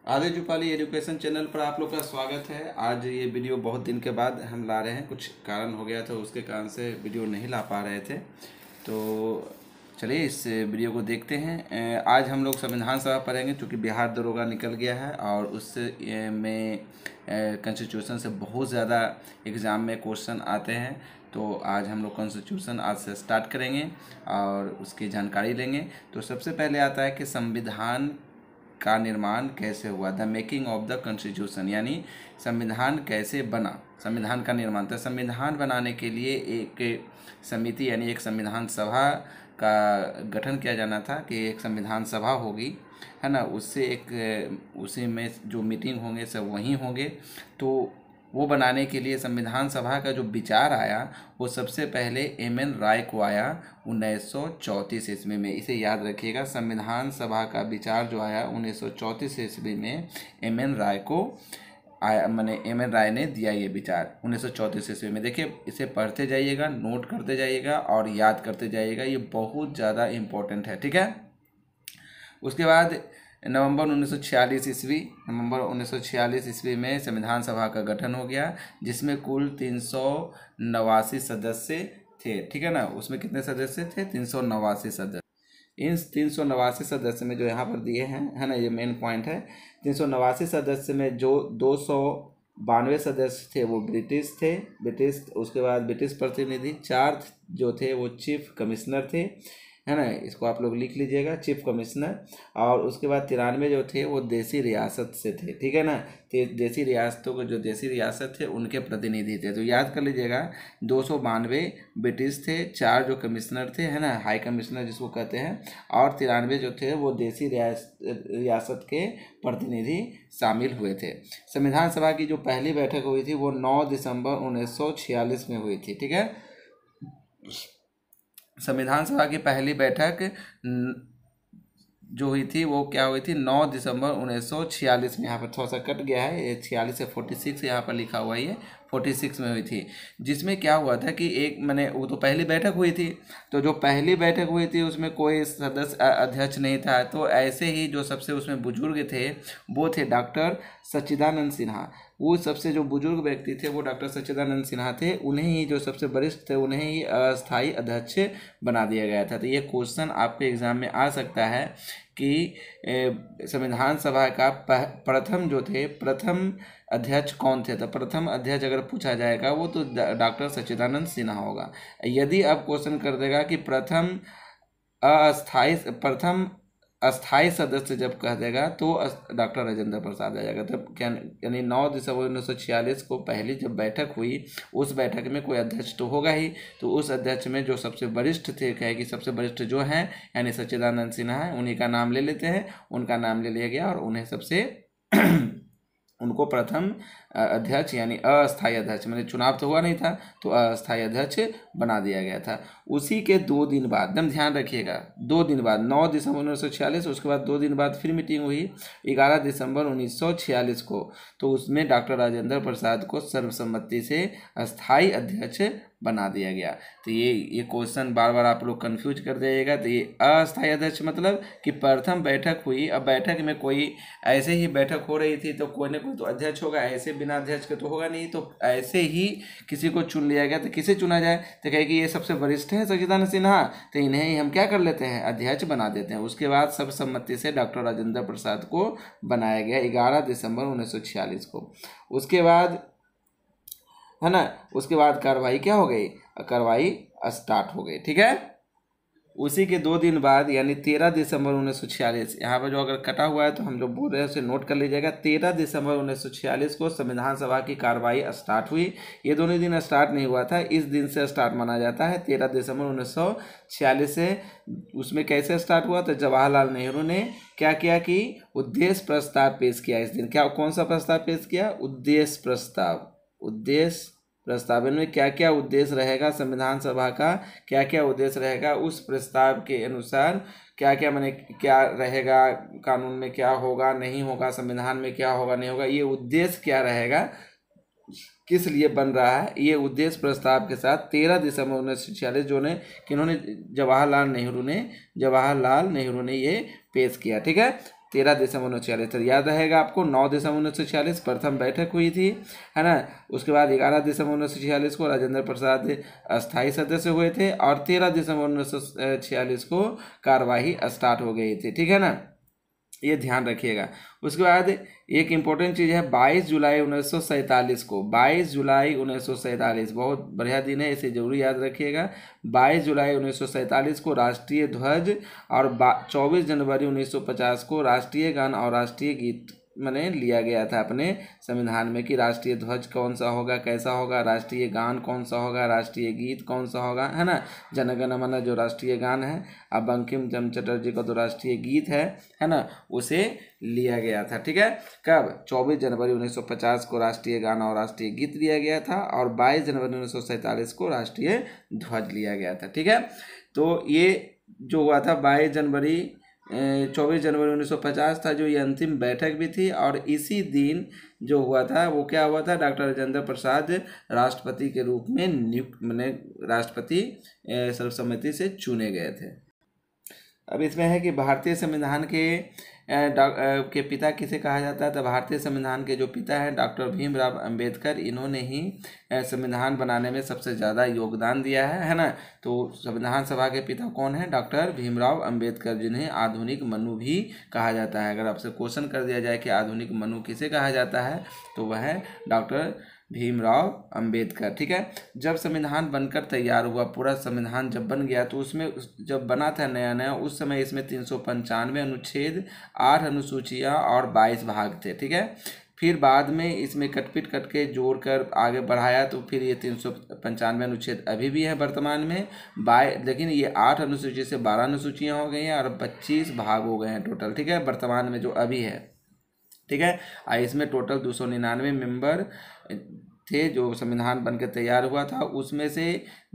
Aditya जुपाली education channel पर आप लोग का स्वागत है। आज ये वीडियो बहुत दिन के बाद हम ला रहे हैं। कुछ कारण हो गया था, उसके कारण से वीडियो नहीं ला पा रहे थे। तो चलिए इस वीडियो को देखते हैं। आज हम लोग संविधान सभा पढ़ेंगे, क्योंकि बिहार दरोगा निकल गया है और उससे में कॉन्स्टिट्यूशन से बहुत ज़्यादा एग्ज़ाम में क्वेश्चन आते हैं। तो आज हम लोग कॉन्स्टिट्यूशन आज से स्टार्ट करेंगे और उसकी जानकारी लेंगे। तो सबसे पहले आता है कि संविधान का निर्माण कैसे हुआ, the making of the constitution, यानी संविधान कैसे बना, संविधान का निर्माण। तो संविधान बनाने के लिए एक समिति यानी एक संविधान सभा का गठन किया जाना था कि एक संविधान सभा होगी, है ना। उससे एक उसी में जो मीटिंग होंगे सब वहीं होंगे। तो वो बनाने के लिए संविधान सभा का जो विचार आया वो सबसे पहले एम.एन. राय को आया 1934 ईस्वी में। इसे याद रखिएगा, संविधान सभा का विचार जो आया 1934 ईस्वी में एम.एन. राय को आया, मैंने एम.एन. राय ने दिया ये विचार 1934 ईस्वी में। देखिए इसे पढ़ते जाइएगा, नोट करते जाइएगा और याद करते जाइएगा, ये बहुत ज़्यादा इम्पोर्टेंट है, ठीक है। उसके बाद नवंबर 1946 ईस्वी में संविधान सभा का गठन हो गया, जिसमें कुल 389 सदस्य थे, ठीक है ना। उसमें कितने सदस्य थे? 389 सदस्य। इन 389 सदस्य में जो यहाँ पर दिए हैं, है ना, ये मेन पॉइंट है। 389 सदस्य में जो 292 सदस्य थे वो ब्रिटिश थे, उसके बाद ब्रिटिश प्रतिनिधि 4 जो थे वो चीफ कमिश्नर थे, है ना। इसको आप लोग लिख लीजिएगा, चीफ कमिश्नर। और उसके बाद 93 जो थे वो देसी रियासत से थे, ठीक है ना। देसी रियासतों को, जो देसी रियासत थे उनके प्रतिनिधि थे। तो याद कर लीजिएगा, 292 ब्रिटिश थे, 4 जो कमिश्नर थे, है ना, हाई कमिश्नर जिसको कहते हैं, और 93 जो थे वो देसी रियासत के प्रतिनिधि शामिल हुए थे। संविधान सभा की जो पहली बैठक हुई थी वो 9 दिसंबर 1946 में हुई थी, ठीक है। संविधान सभा की पहली बैठक जो हुई थी वो क्या हुई थी? 9 दिसंबर 1946 में। यहाँ पर थोड़ा सा कट गया है, ये 46 से 46 यहाँ पर लिखा हुआ है, ये 46 में हुई थी। जिसमें क्या हुआ था कि एक मैंने वो तो पहली बैठक हुई थी, तो जो पहली बैठक हुई थी उसमें कोई सदस्य अध्यक्ष नहीं था। तो ऐसे ही जो सबसे उसमें बुजुर्ग थे वो थे डॉक्टर सच्चिदानंद सिन्हा। वो सबसे जो बुजुर्ग व्यक्ति थे वो डॉक्टर सच्चिदानंद सिन्हा थे। उन्हें ही, जो सबसे वरिष्ठ थे, उन्हें ही अस्थायी अध्यक्ष बना दिया गया था। तो ये क्वेश्चन आपके एग्जाम में आ सकता है कि संविधान सभा का प्रथम जो थे, प्रथम अध्यक्ष कौन थे। तो प्रथम अध्यक्ष अगर पूछा जाएगा वो तो डॉक्टर सच्चिदानंद सिन्हा होगा। यदि अब क्वेश्चन कर देगा कि प्रथम अस्थाई सदस्य जब कह देगा तो डॉक्टर राजेंद्र प्रसाद आ जाएगा। तब क्या, यानी 9 दिसंबर 1946 को पहली जब बैठक हुई, उस बैठक में कोई अध्यक्ष तो होगा ही। तो उस अध्यक्ष में जो सबसे वरिष्ठ थे, कहे कि सबसे वरिष्ठ जो हैं यानी सच्चिदानंद सिन्हा है, उन्हीं का नाम ले लेते हैं। उनका नाम ले लिया गया और उन्हें सबसे उनको प्रथम अध्यक्ष यानी अस्थायी अध्यक्ष, मैंने चुनाव तो हुआ नहीं था तो अस्थायी अध्यक्ष बना दिया गया था। उसी के 2 दिन बाद, एकदम ध्यान रखिएगा, 2 दिन बाद, 9 दिसंबर 1946, उसके बाद 2 दिन बाद फिर मीटिंग हुई 11 दिसंबर 1946 को। तो उसमें डॉक्टर राजेंद्र प्रसाद को सर्वसम्मति से अस्थायी अध्यक्ष बना दिया गया। तो ये क्वेश्चन बार बार आप लोग कंफ्यूज कर जाइएगा। तो ये अस्थायी अध्यक्ष मतलब कि प्रथम बैठक हुई, अब बैठक में कोई ऐसे ही बैठक हो रही थी तो कोई ना कोई तो अध्यक्ष होगा, ऐसे बिना अध्यक्ष के तो होगा नहीं। तो ऐसे ही किसी को चुन लिया गया। तो किसे चुना जाए? तो कहे कि ये सबसे वरिष्ठ है सच्चिदानंद सिन्हा, तो इन्हें ही हम क्या कर लेते हैं, अध्यक्ष बना देते हैं। उसके बाद सर्वसम्मति से डॉक्टर राजेंद्र प्रसाद को बनाया गया 11 दिसंबर 1946 को। उसके बाद, है ना, उसके बाद कार्रवाई क्या हो गई, कार्रवाई स्टार्ट हो गई, ठीक है। उसी के 2 दिन बाद यानी 13 दिसंबर 1946, यहाँ पर जो अगर कटा हुआ है तो हम जो बोल रहे हैं उसे नोट कर लीजिएगा। 13 दिसंबर 1946 को संविधान सभा की कार्रवाई स्टार्ट हुई। ये दोनों दिन स्टार्ट नहीं हुआ था, इस दिन से स्टार्ट माना जाता है, 13 दिसंबर 1946 से। उसमें कैसे स्टार्ट हुआ? तो जवाहरलाल नेहरू ने क्या किया कि उद्देश्य प्रस्ताव पेश किया इस दिन। क्या, कौन सा प्रस्ताव पेश किया? उद्देश्य प्रस्ताव में क्या क्या उद्देश्य रहेगा संविधान सभा का, क्या क्या उद्देश्य रहेगा, उस प्रस्ताव के अनुसार क्या क्या, माने क्या रहेगा, कानून में क्या होगा नहीं होगा, संविधान में क्या होगा नहीं होगा, ये उद्देश्य क्या रहेगा, किस लिए बन रहा है, ये उद्देश्य प्रस्ताव के साथ 13 दिसंबर 1946 जो ने किन्होंने, जवाहरलाल नेहरू ने ये पेश किया, ठीक है। 13 दिसंबर 1946, तो याद रहेगा आपको 9 दिसंबर 1946 प्रथम बैठक हुई थी, है ना। उसके बाद 11 दिसंबर 1946 को राजेंद्र प्रसाद अस्थायी सदस्य हुए थे और 13 दिसंबर 1946 को कार्यवाही स्टार्ट हो गई थी, ठीक है ना, ये ध्यान रखिएगा। उसके बाद एक इम्पोर्टेंट चीज़ है 22 जुलाई 1947 को, 22 जुलाई 1947 बहुत बढ़िया दिन है, इसे जरूर याद रखिएगा। 22 जुलाई 1947 को राष्ट्रीय ध्वज और 24 जनवरी 1950 को राष्ट्रीय गान और राष्ट्रीय गीत मैंने लिया गया था अपने संविधान में कि राष्ट्रीय ध्वज कौन सा होगा, कैसा होगा, राष्ट्रीय गान कौन सा होगा, राष्ट्रीय गीत कौन सा होगा, है ना। जनगण मन जो राष्ट्रीय गान है, अब बंकिम चंद्र चटर्जी का जो राष्ट्रीय गीत है ना, उसे लिया गया था, ठीक है। कब? 24 जनवरी 1950 को राष्ट्रीय गान और राष्ट्रीय गीत लिया गया था और 22 जनवरी 1947 को राष्ट्रीय ध्वज लिया गया था, ठीक है। तो ये जो हुआ था 24 जनवरी 1950 था जो ये अंतिम बैठक भी थी, और इसी दिन जो हुआ था वो क्या हुआ था, डॉक्टर राजेंद्र प्रसाद राष्ट्रपति के रूप में नियुक्त मैंने राष्ट्रपति सर्वसम्मति से चुने गए थे। अब इसमें है कि भारतीय संविधान के पिता किसे कहा जाता है, तो भारतीय संविधान के जो पिता हैं डॉक्टर भीमराव अंबेडकर, इन्होंने ही संविधान बनाने में सबसे ज़्यादा योगदान दिया है ना। तो संविधान सभा के पिता कौन है? डॉक्टर भीमराव अंबेडकर, जिन्हें आधुनिक मनु भी कहा जाता है। अगर आपसे क्वेश्चन कर दिया जाए कि आधुनिक मनु किसे कहा जाता है, तो वह है डॉक्टर भीमराव अंबेडकर, ठीक है। जब संविधान बनकर तैयार हुआ, पूरा संविधान जब बन गया, तो उसमें जब बना था नया नया, उस समय इसमें 395 अनुच्छेद, 8 अनुसूचियाँ और 22 भाग थे, ठीक है। फिर बाद में इसमें कटपीट करके जोड़कर आगे बढ़ाया, तो फिर ये 395 अनुच्छेद अभी भी है वर्तमान में, लेकिन ये 8 अनुसूची से 12 अनुसूचियाँ हो गई हैं और 25 भाग हो गए हैं टोटल, ठीक है, वर्तमान में जो अभी है, ठीक है। इसमें टोटल 299 मेंबर थे जो संविधान बनकर तैयार हुआ था, उसमें से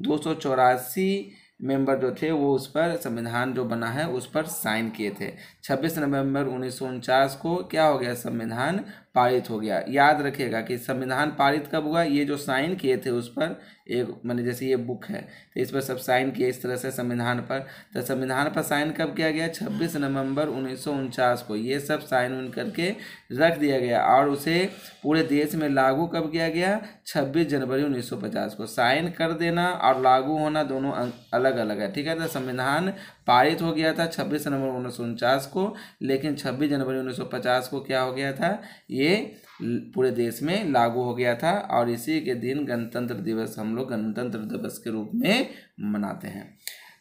284 मेंबर जो थे वो उस पर संविधान जो बना है उस पर साइन किए थे। 26 नवंबर 1949 को क्या हो गया, संविधान पारित हो गया। याद रखिएगा कि संविधान पारित कब हुआ, ये जो साइन किए थे उस पर, एक मैंने जैसे ये बुक है तो इस पर सब साइन किए इस तरह से संविधान पर, तो संविधान पर साइन कब किया गया, 26 नवंबर 1949 को ये सब साइन उन करके रख दिया गया, और उसे पूरे देश में लागू कब किया गया, 26 जनवरी 1950 को। साइन कर देना और लागू होना दोनों अलग अलग है, ठीक है। तो संविधान पारित हो गया था 26 नवंबर 1949 को, लेकिन 26 जनवरी 1950 को क्या हो गया था, ये पूरे देश में लागू हो गया था, और इसी के दिन गणतंत्र दिवस हम लोग गणतंत्र दिवस के रूप में मनाते हैं,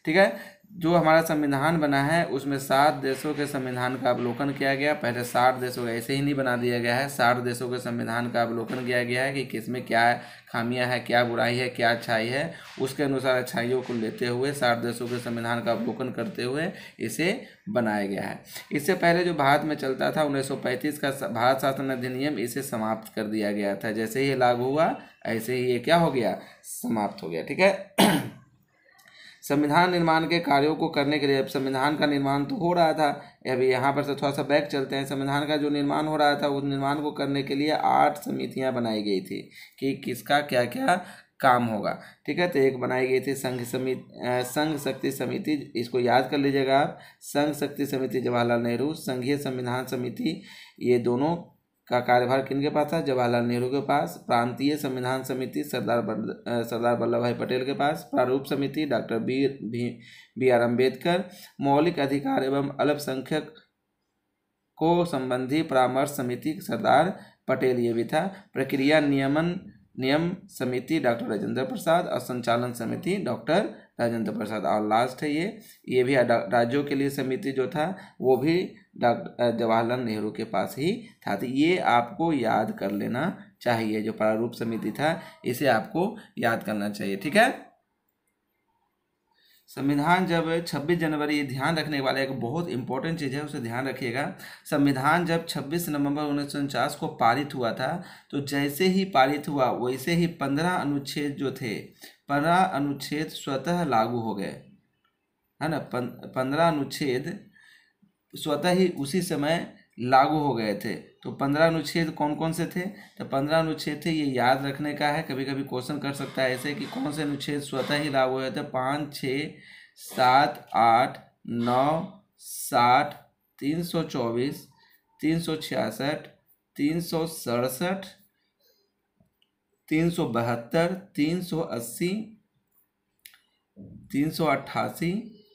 ठीक है। जो हमारा संविधान बना है उसमें 7 देशों के संविधान का अवलोकन किया गया। पहले 60 देशों का ऐसे ही नहीं बना दिया गया है, 60 देशों के संविधान का अवलोकन किया गया है कि किसमें क्या खामियां है, क्या बुराई है, क्या अच्छाई है, उसके अनुसार अच्छाइयों को लेते हुए 60 देशों के संविधान का अवलोकन करते हुए इसे बनाया गया है। इससे पहले जो भारत में चलता था 1935 का भारत शासन अधिनियम, इसे समाप्त कर दिया गया था। जैसे ही लागू हुआ ऐसे ही ये क्या हो गया, समाप्त हो गया, ठीक है। संविधान निर्माण के कार्यों को करने के लिए, अब संविधान का निर्माण तो हो रहा था, अभी यहाँ पर से थोड़ा सा बैक चलते हैं। संविधान का जो निर्माण हो रहा था उस निर्माण को करने के लिए 8 समितियाँ बनाई गई थी कि किसका क्या क्या काम होगा, ठीक है। तो एक बनाई गई थी संघ शक्ति समिति, इसको याद कर लीजिएगा आप, संघ शक्ति समिति जवाहरलाल नेहरू, संघीय संविधान समिति, ये दोनों का कार्यभार किनके पास था, जवाहरलाल नेहरू के पास। प्रांतीय संविधान समिति सरदार वल्लभ भाई पटेल के पास। प्रारूप समिति डॉक्टर बी आर अम्बेडकर। मौलिक अधिकार एवं अल्पसंख्यक को संबंधी परामर्श समिति सरदार पटेल, ये भी था। प्रक्रिया नियम समिति डॉक्टर राजेंद्र प्रसाद, और संचालन समिति डॉक्टर राजेंद्र प्रसाद। और लास्ट है ये भी राज्यों के लिए समिति जो था वो भी डॉक्टर जवाहरलाल नेहरू के पास ही था। तो ये आपको याद कर लेना चाहिए, जो प्रारूप समिति था इसे आपको याद करना चाहिए, ठीक है। संविधान जब 26 जनवरी, ध्यान रखने वाला एक बहुत इंपॉर्टेंट चीज़ है, उसे ध्यान रखिएगा। संविधान जब 26 नवंबर 1949 को पारित हुआ था, तो जैसे ही पारित हुआ वैसे ही 15 अनुच्छेद जो थे, 15 अनुच्छेद स्वतः लागू हो गए, है ना। 15 अनुच्छेद स्वतः ही उसी समय लागू हो गए थे। तो 15 अनुच्छेद कौन कौन से थे, तो 15 अनुच्छेद थे, ये याद रखने का है। कभी कभी क्वेश्चन कर सकता है ऐसे कि कौन से अनुच्छेद स्वतः ही लागू हुए थे। 5, 6, 7, 8, 9, 60, 324, 366, 367, 372, 380, 388,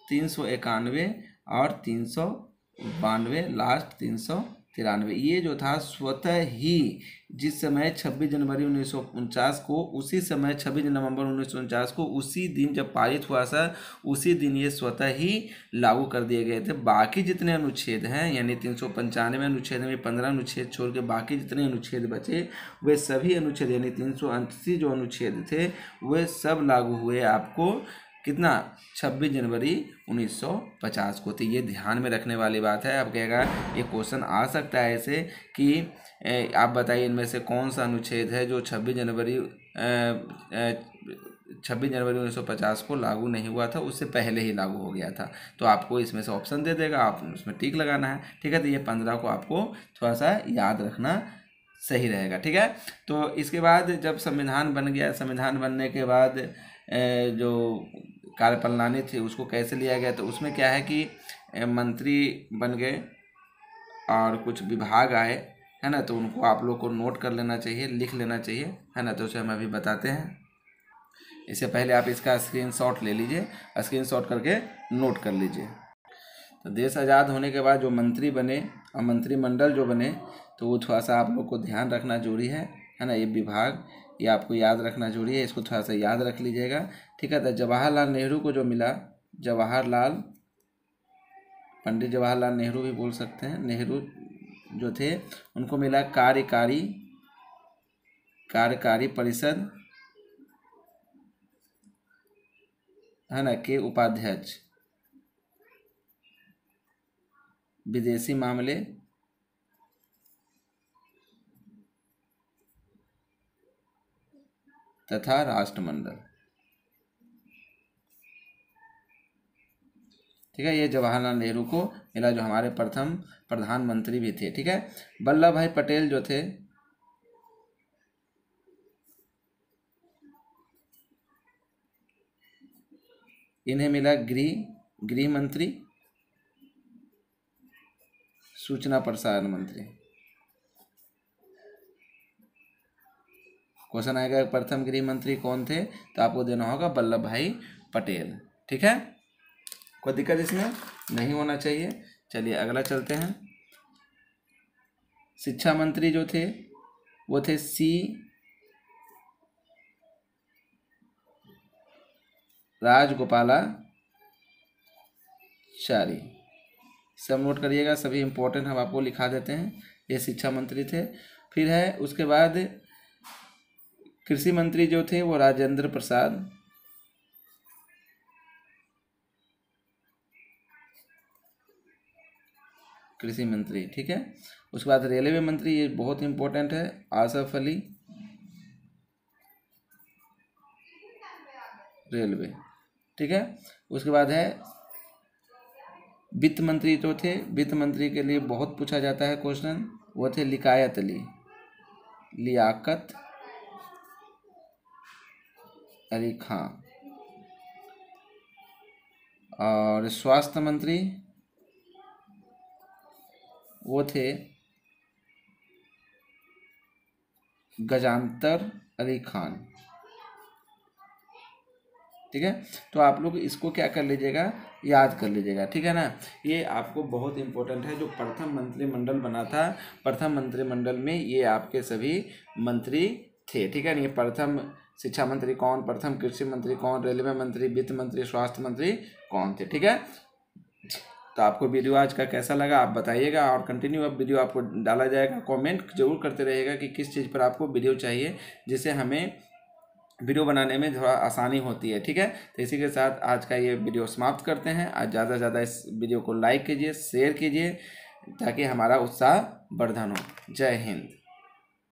391 और 392, लास्ट 393। ये जो था स्वतः ही जिस समय 26 जनवरी 1949 को, उसी समय 26 नवंबर 1949 को, उसी दिन जब पारित हुआ सर, उसी दिन ये स्वतः ही लागू कर दिए गए थे। बाकी जितने अनुच्छेद हैं, यानी 395 अनुच्छेद में 15 अनुच्छेद छोड़ के बाकी जितने अनुच्छेद बचे, वे सभी अनुच्छेद यानी 380 जो अनुच्छेद थे वे सब लागू हुए आपको कितना, 26 जनवरी 1950 को। तो ये ध्यान में रखने वाली बात है। अब कहेगा ये क्वेश्चन आ सकता है ऐसे कि आप बताइए इनमें से कौन सा अनुच्छेद है जो 26 जनवरी 1950 को लागू नहीं हुआ था, उससे पहले ही लागू हो गया था। तो आपको इसमें से ऑप्शन दे देगा, आप उसमें टिक लगाना है। ठीक है, तो ये 15 को आपको थोड़ा सा याद रखना सही रहेगा। ठीक है, तो इसके बाद जब संविधान बन गया, संविधान बनने के बाद जो कार्यप्रणाली थी उसको कैसे लिया गया, तो उसमें क्या है कि मंत्री बन गए और कुछ विभाग आए, है ना, तो उनको आप लोग को नोट कर लेना चाहिए, लिख लेना चाहिए, है ना। तो उसे हम अभी बताते हैं। इससे पहले आप इसका स्क्रीनशॉट ले लीजिए, स्क्रीनशॉट करके नोट कर लीजिए। तो देश आज़ाद होने के बाद जो मंत्री बने और मंत्रिमंडल जो बने, तो वो थोड़ा सा आप लोग को ध्यान रखना जरूरी है ना। ये विभाग ये आपको याद रखना जरूरी है, इसको थोड़ा सा याद रख लीजिएगा। ठीक है, तो जवाहरलाल नेहरू को जो मिला, जवाहरलाल, पंडित जवाहरलाल नेहरू भी बोल सकते हैं, नेहरू जो थे उनको मिला कार्यकारी परिषद, है ना, के उपाध्यक्ष, विदेशी मामले तथा राष्ट्रमंडल। ठीक है, ये जवाहरलाल नेहरू को मिला जो हमारे प्रथम प्रधानमंत्री भी थे। ठीक है, वल्लभ भाई पटेल जो थे, इन्हें मिला गृह मंत्री, सूचना प्रसारण मंत्री। क्वेश्चन आएगा प्रथम गृह मंत्री कौन थे, तो आपको देना होगा वल्लभ भाई पटेल। ठीक है, कोई दिक्कत इसमें नहीं होना चाहिए। चलिए अगला चलते हैं। शिक्षा मंत्री जो थे वो थे सी राजगोपालाचारी। सब नोट करिएगा, सभी इंपॉर्टेंट हम आपको लिखा देते हैं। ये शिक्षा मंत्री थे। फिर है उसके बाद कृषि मंत्री जो थे वो राजेंद्र प्रसाद, कृषि मंत्री। ठीक है, उसके बाद रेलवे मंत्री, ये बहुत इंपॉर्टेंट है, आसफ अली, रेलवे। ठीक है, उसके बाद है वित्त मंत्री जो थे, वित्त मंत्री के लिए बहुत पूछा जाता है क्वेश्चन, वो थे लियाकत अली खां। और स्वास्थ्य मंत्री वो थे गजानतर अली खान। ठीक है, तो आप लोग इसको क्या कर लीजिएगा, याद कर लीजिएगा। ठीक है ना, ये आपको बहुत इंपॉर्टेंट है। जो प्रथम मंत्रिमंडल बना था, प्रथम मंत्रिमंडल में ये आपके सभी मंत्री थे। ठीक है ना, ये प्रथम शिक्षा मंत्री कौन, प्रथम कृषि मंत्री कौन, रेलवे मंत्री, वित्त मंत्री, स्वास्थ्य मंत्री कौन थे। ठीक है, तो आपको वीडियो आज का कैसा लगा आप बताइएगा, और कंटिन्यू अब वीडियो आपको डाला जाएगा। कमेंट जरूर करते रहिएगा कि किस चीज़ पर आपको वीडियो चाहिए, जिससे हमें वीडियो बनाने में थोड़ा आसानी होती है। ठीक है, तो इसी के साथ आज का ये वीडियो समाप्त करते हैं। आज ज़्यादा से ज़्यादा इस वीडियो को लाइक कीजिए, शेयर कीजिए, ताकि हमारा उत्साह वर्धन हो। जय हिंद।